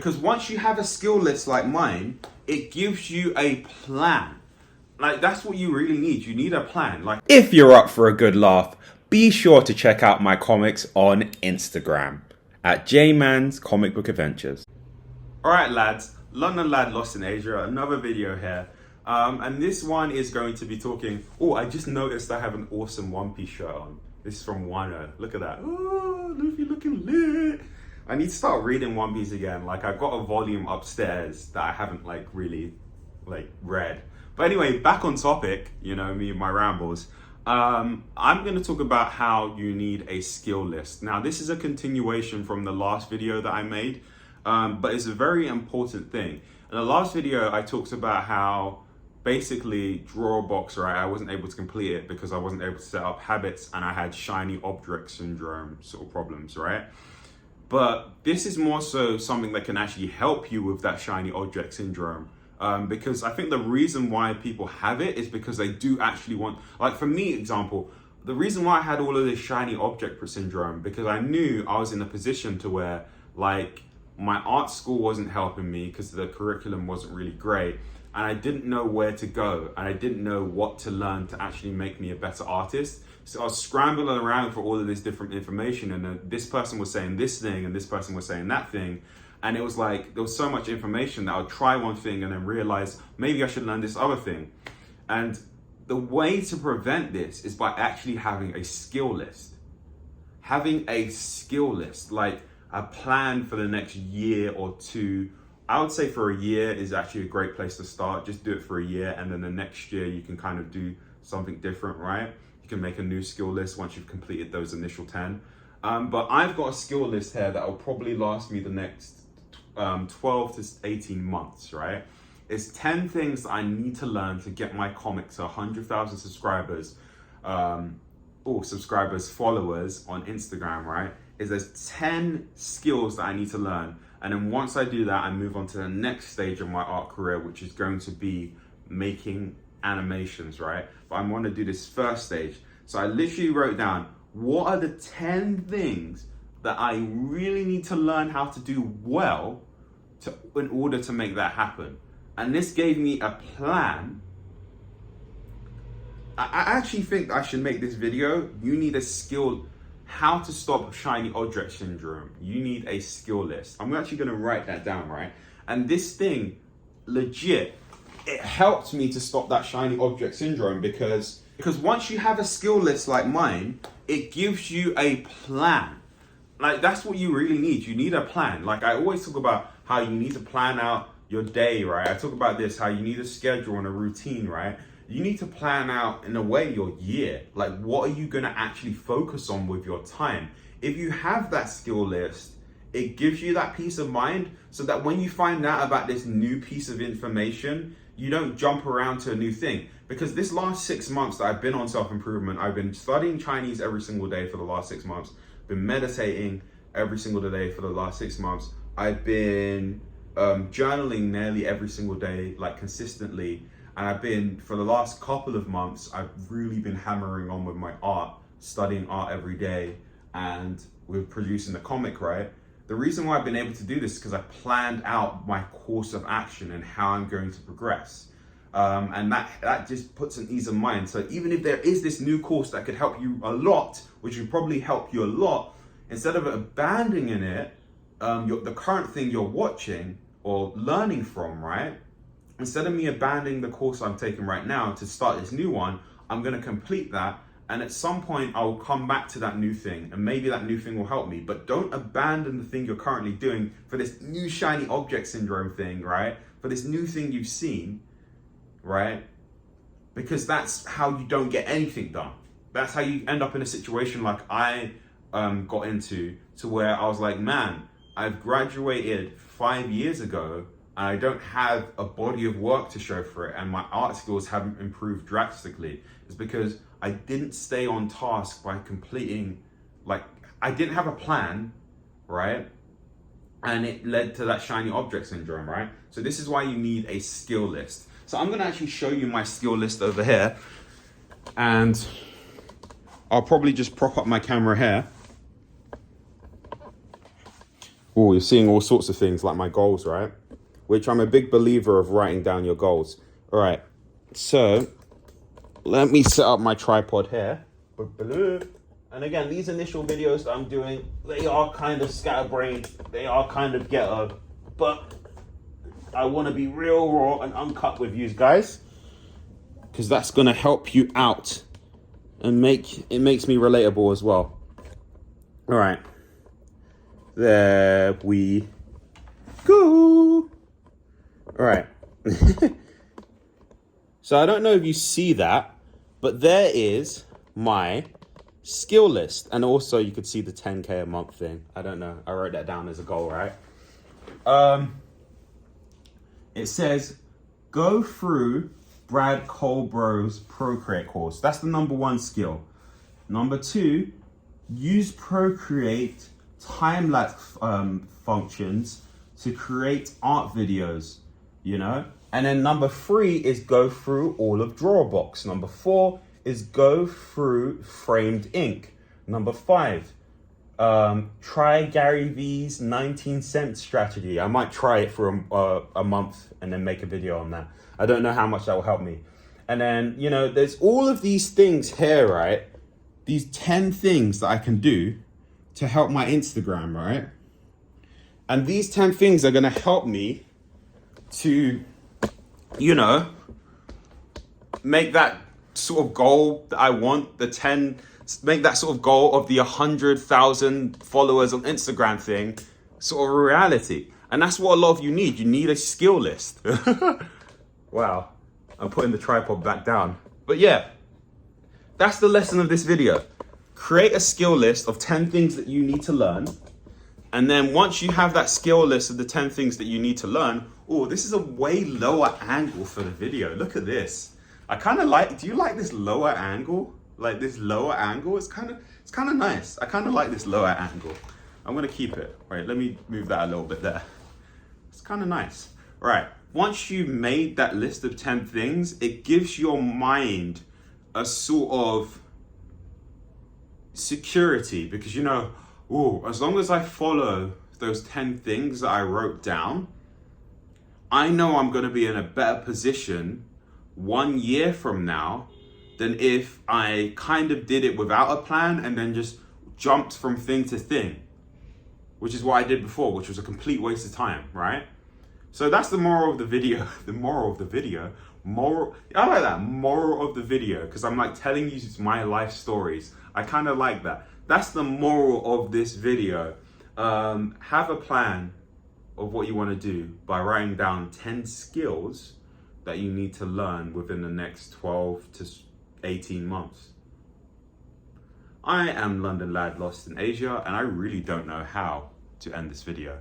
Because once you have a skill list like mine, it gives you a plan. Like, that's what you really need. You need a plan. Like, If you're up for a good laugh, be sure to check out my comics on Instagram at JMan's Comic Book Adventures. alright lads, London Lad Lost in Asia, another video here. And this one is going to be talking, oh, I just noticed I have an awesome One Piece shirt on. This is from Wano. Look at that. Oh, Luffy looking lit. I need to start reading One Piece again. Like, I've got a volume upstairs that I haven't really read. But anyway, back on topic, you know, me and my rambles. I'm going to talk about how you need a skill list. Now, this is a continuation from the last video that I made, but it's a very important thing. In the last video, I talked about how basically draw a box, right? I wasn't able to complete it because I wasn't able to set up habits and I had shiny object syndrome sort of problems, right? But this is more so something that can actually help you with that shiny object syndrome. Because I think the reason why people have it is because they do actually want, like for me, example, the reason why I had all of this shiny object syndrome, because I knew I was in a position to where like my art school wasn't helping me because the curriculum wasn't really great. And I didn't know where to go. And I didn't know what to learn to actually make me a better artist. So I was scrambling around for all of this different information. And this person was saying this thing and this person was saying that thing. And it was like, there was so much information that I would try one thing and then realize maybe I should learn this other thing. And the way to prevent this is by actually having a skill list. Having a skill list, like a plan for the next year or two. I would say for a year is actually a great place to start. Just do it for a year, and then the next year you can kind of do something different, right? You can make a new skill list once you've completed those initial 10. But I've got a skill list here that will probably last me the next 12 to 18 months, right? It's 10 things that I need to learn to get my comic to 100,000 subscribers, followers on Instagram, right? There's 10 skills that I need to learn. And then once I do that, I move on to the next stage of my art career, which is going to be making animations, right? But I'm going to do this first stage. So I literally wrote down, what are the 10 things that I really need to learn how to do well in order to make that happen? And this gave me a plan. I actually think I should make this video. You need a skill. How to stop shiny object syndrome. You need a skill list. I'm actually going to write that down, right? And this thing, legit, it helped me to stop that shiny object syndrome because once you have a skill list like mine, it gives you a plan. Like, that's what you really need. You need a plan. Like, I always talk about how you need to plan out your day, right? I talk about this, how you need a schedule and a routine, right? You need to plan out, in a way, your year. Like, what are you going to actually focus on with your time? If you have that skill list, it gives you that peace of mind so that when you find out about this new piece of information, you don't jump around to a new thing. Because this last 6 months that I've been on self-improvement, I've been studying Chinese every single day for the last 6 months, been meditating every single day for the last 6 months. I've been journaling nearly every single day, like consistently. And I've been, for the last couple of months, I've really been hammering on with my art, studying art every day, and with producing the comic, right? The reason why I've been able to do this is because I planned out my course of action and how I'm going to progress. And that just puts an ease of mind. So even if there is this new course that could help you a lot, which would probably help you a lot, instead of abandoning it, the current thing you're watching or learning from, right? Instead of me abandoning the course I'm taking right now to start this new one, I'm going to complete that. And at some point, I will come back to that new thing. And maybe that new thing will help me. But don't abandon the thing you're currently doing for this new shiny object syndrome thing, right? For this new thing you've seen, right? Because that's how you don't get anything done. That's how you end up in a situation like I got into, to where I was like, man, I've graduated 5 years ago. I don't have a body of work to show for it, and my art skills haven't improved drastically. It's because I didn't stay on task by completing, like, I didn't have a plan, right? And it led to that shiny object syndrome, right? So this is why you need a skill list. So I'm gonna actually show you my skill list over here, and I'll probably just prop up my camera here. Oh, you're seeing all sorts of things like my goals, right? Which I'm a big believer of writing down your goals. All right, so let me set up my tripod here. And again, these initial videos that I'm doing, they are kind of scatterbrained. They are kind of ghetto, but I want to be real raw and uncut with you guys, because that's going to help you out and makes me relatable as well. All right, there we go. All right. So I don't know if you see that, but there is my skill list. And also you could see the 10K a month thing. I don't know. I wrote that down as a goal, right? It says, go through Brad Colebro's Procreate course. That's the number 1 skill. Number 2, use Procreate time-lapse functions to create art videos, you know? And then number 3 is go through all of Drawbox. Number 4 is go through Framed Ink. Number 5, try Gary V's 19-cent strategy. I might try it for a month and then make a video on that. I don't know how much that will help me. And then, you know, there's all of these things here, right? These 10 things that I can do to help my Instagram, right? And these 10 things are going to help me to, you know, make that sort of goal that I want, make that sort of goal of the 100,000 followers on Instagram thing sort of a reality. And that's what a lot of you need. You need a skill list. Wow, I'm putting the tripod back down. But yeah, that's the lesson of this video. Create a skill list of 10 things that you need to learn. And then once you have that skill list of the 10 things that you need to learn, oh, this is a way lower angle for the video. Look at this. I kind of like, do you like this lower angle? Like this lower angle, it's kind of nice. I kind of like this lower angle. I'm gonna keep it. Right, let me move that a little bit there. It's kind of nice. Right, once you've made that list of 10 things, it gives your mind a sort of security, because you know, oh, as long as I follow those 10 things that I wrote down, I know I'm gonna be in a better position 1 year from now than if I kind of did it without a plan and then just jumped from thing to thing, which is what I did before, which was a complete waste of time, right? So that's the moral of the video. The moral of the video. I like that, moral of the video, because I'm like telling you my life stories. I kind of like that. That's the moral of this video. Have a plan of what you want to do by writing down 10 skills that you need to learn within the next 12 to 18 months. I am London Lad lost in Asia, and I really don't know how to end this video.